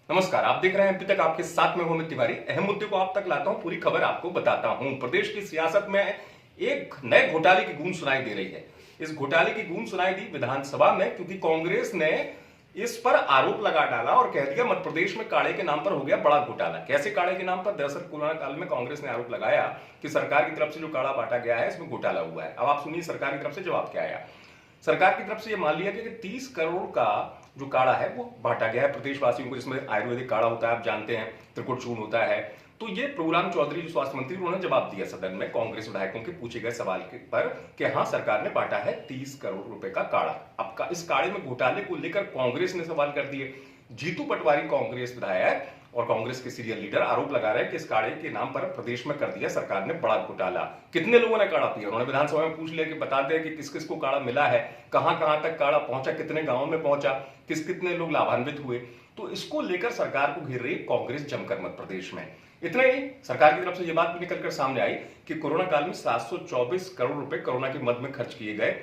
नमस्कार, आप देख रहे हैं एमपी तक, आपके साथ में हूं अमित तिवारी। अहम मुद्दे को आप तक लाता हूं, पूरी खबर आपको बताता हूं। प्रदेश की सियासत में एक नए घोटाले की गूंज सुनाई दे रही है। इस घोटाले की गूंज सुनाई दी विधानसभा में, क्योंकि कांग्रेस ने इस पर आरोप लगा डाला और कह दिया मध्य प्रदेश में काढ़े के नाम पर हो गया बड़ा घोटाला। कैसे काढ़े के नाम पर? दरअसल कोरोना काल में कांग्रेस ने आरोप लगाया कि सरकार की तरफ से जो काढ़ा बांटा गया है इसमें घोटाला हुआ है। अब आप सुनिए सरकार की तरफ से जवाब क्या आया। सरकार की तरफ से यह मान लिया गया कि 30 करोड़ का जो काढ़ा है वो बांटा गया है प्रदेशवासियों को, जिसमें आयुर्वेदिक काढ़ा होता है, आप जानते हैं, त्रिकुट चूर्ण होता है। तो ये प्रभुराम चौधरी जो स्वास्थ्य मंत्री, उन्होंने जवाब दिया सदन में कांग्रेस विधायकों के पूछे गए सवाल के पर कि हाँ, सरकार ने बांटा है 30 करोड़ रुपए का काढ़ा। अब इस काढ़े में घोटाले को लेकर कांग्रेस ने सवाल कर दिए। जीतू पटवारी कांग्रेस विधायक और कांग्रेस के सीनियर लीडर आरोप लगा रहे हैं कि इस काढ़े के नाम पर प्रदेश में कर दिया सरकार ने बड़ा घोटाला। कितने लोगों ने काढ़ा पिया? उन्होंने विधानसभा में पूछ लिया कि बता दें कि किस किस को काढ़ा मिला है, कहां कहां तक काढ़ा पहुंचा, कितने गांवों में पहुंचा, कितने लोग लाभान्वित हुए। तो इसको लेकर सरकार को घेर रही कांग्रेस जमकर मध्य प्रदेश में। इतना ही, सरकार की तरफ से यह बात भी निकलकर सामने आई कि कोरोना काल में 724 करोड़ रुपए कोरोना की मद में खर्च किए गए,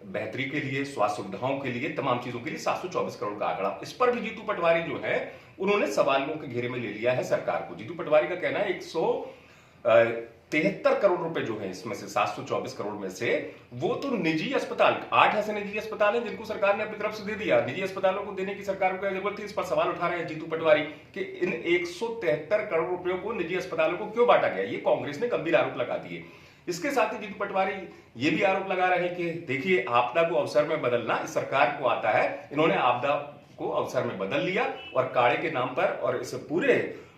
बेहतरी के लिए, स्वास्थ्य सुविधाओं के लिए, तमाम चीजों के लिए 724 करोड़ का आंकड़ा। इस पर भी जीतू पटवारी जो है उन्होंने सवालों के घेरे में ले लिया है सरकार को। जीतू पटवारी का कहना है 173 करोड़ रुपए जो है इसमें से 724 करोड़ में से वो तो निजी अस्पताल, 8 ऐसे निजी अस्पताल हैं जिनको सरकार ने अपनी तरफ से दे दिया। निजी अस्पतालों को देने की सरकार को जरूरत थी? इस पर सवाल उठा रहे हैं जीतू पटवारी कि इन 173 करोड़ रुपयों को निजी अस्पतालों को क्यों बांटा गया। ये कांग्रेस ने गंभीर आरोप लगा दिए। इसके साथ ही जीतू पटवारी ये भी आरोप लगा रहे हैं कि देखिए, आपदा को अवसर में बदलना इस सरकार को आता है। इन्होंने आपदा को अवसर में बदल लिया और काढ़े के नाम पर और इस पूरे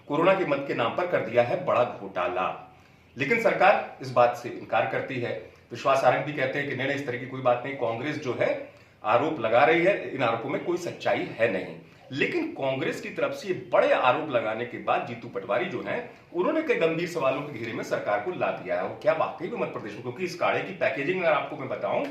कोरोना की मद के नाम पर कर दिया है बड़ा घोटाला। लेकिन सरकार इस बात से इनकार करती है। विश्वास आरंग भी कहते हैं कि नहीं, इस तरह की कोई बात नहीं, कांग्रेस जो है आरोप लगा रही है, इन आरोपों में कोई सच्चाई है नहीं। लेकिन कांग्रेस की तरफ से बड़े आरोप लगाने के बाद जीतू पटवारी जो हैं उन्होंने कई गंभीर सवालों के घेरे में सरकार को ला दिया है। और क्या वाकई में मध्य प्रदेश में, क्योंकि इस काढ़े की पैकेजिंग अगर आपको मैं बताऊं,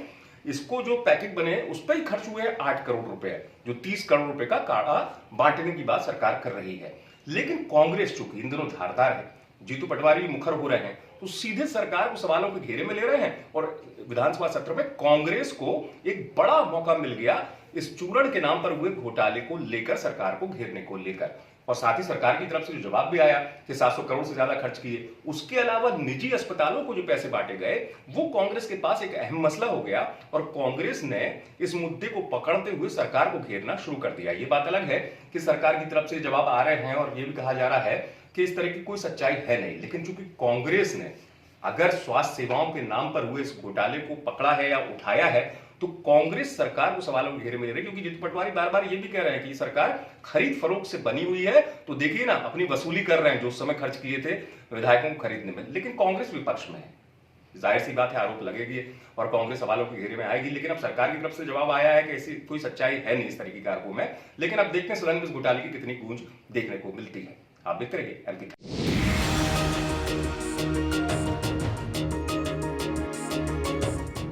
इसको जो पैकेट बने उस पर ही खर्च हुए 8 करोड़ रुपए, जो 30 करोड़ रुपए का काढ़ा बांटने की बात सरकार कर रही है। लेकिन कांग्रेस चूंकि इन दिनों धारदार है, जीतू पटवारी मुखर हो रहे हैं, तो सीधे सरकार को सवालों के घेरे में ले रहे हैं। और विधानसभा सत्र में कांग्रेस को एक बड़ा मौका मिल गया इस चूरण के नाम पर हुए घोटाले को लेकर, सरकार को घेरने को लेकर। और साथ ही सरकार की तरफ से जो जवाब भी आया कि 700 करोड़ से ज्यादा खर्च किए, उसके अलावा निजी अस्पतालों को जो पैसे बांटे गए वो कांग्रेस के पास एक अहम मसला हो गया। और कांग्रेस ने इस मुद्दे को पकड़ते हुए सरकार को घेरना शुरू कर दिया। ये बात अलग है कि सरकार की तरफ से जवाब आ रहे हैं और ये भी कहा जा रहा है कि इस तरह की कोई सच्चाई है नहीं। लेकिन चूंकि कांग्रेस ने अगर स्वास्थ्य सेवाओं के नाम पर हुए इस घोटाले को पकड़ा है या उठाया है, तो कांग्रेस सरकार को सवालों के घेरे में ले रही है। क्योंकि जीतू पटवारी बार बार ये भी कह रहे हैं कि सरकार खरीद फरोख्त से बनी हुई है, तो देखिए ना, अपनी वसूली कर रहे हैं जो उस समय खर्च किए थे विधायकों को खरीदने में। लेकिन कांग्रेस विपक्ष में है, जाहिर सी बात है आरोप लगेगी और कांग्रेस सवालों के घेरे में आएगी। लेकिन अब सरकार की तरफ से जवाब आया है कि ऐसी कोई सच्चाई है नहीं इस तरीके के आरोपों में। लेकिन अब देखते हैं सदन में इस घोटाले की कितनी गूंज देखने को मिलती है। आप देखते रहिए एमपी।